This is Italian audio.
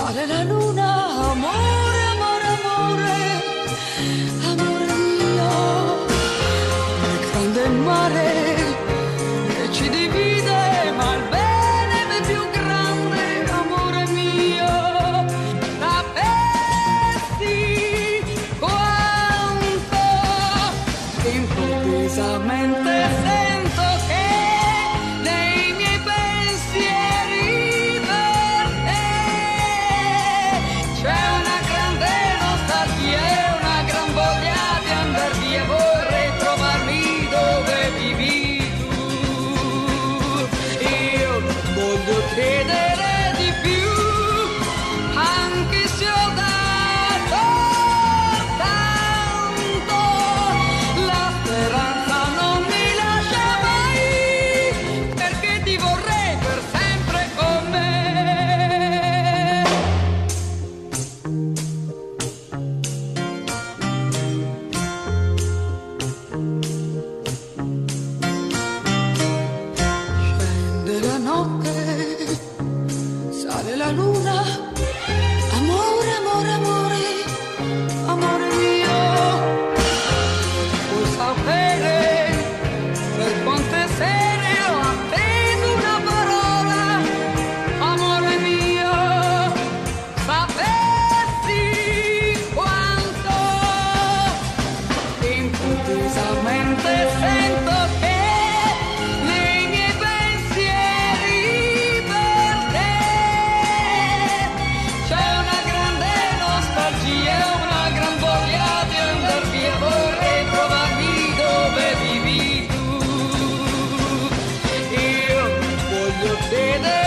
sale la luna, amore, amore, amore, amore mio, il grande mare che ci divide, ma il bene è più grande, amore mio, sapessi quanto improvvisamente sento che nei miei pensieri per te c'è una grande nostalgia e una gran voglia di andar via, vorrei trovarmi dove vivi tu. Io voglio chiedere di più, anche se ho dato tanto, la speranza non mi lascia mai, perché ti vorrei per sempre con me. Scende la notte, sale la luna, amore, amore, amore, amore mio, vuoi sapere per quante sere ho atteso una parola, amore mio, sapessi quanto improvvisamente sento che nei miei pensieri per te c'è una grande nostalgia e una gran voglia di andar via, vorrei trovarmi dove vivi tu. Io voglio chiedere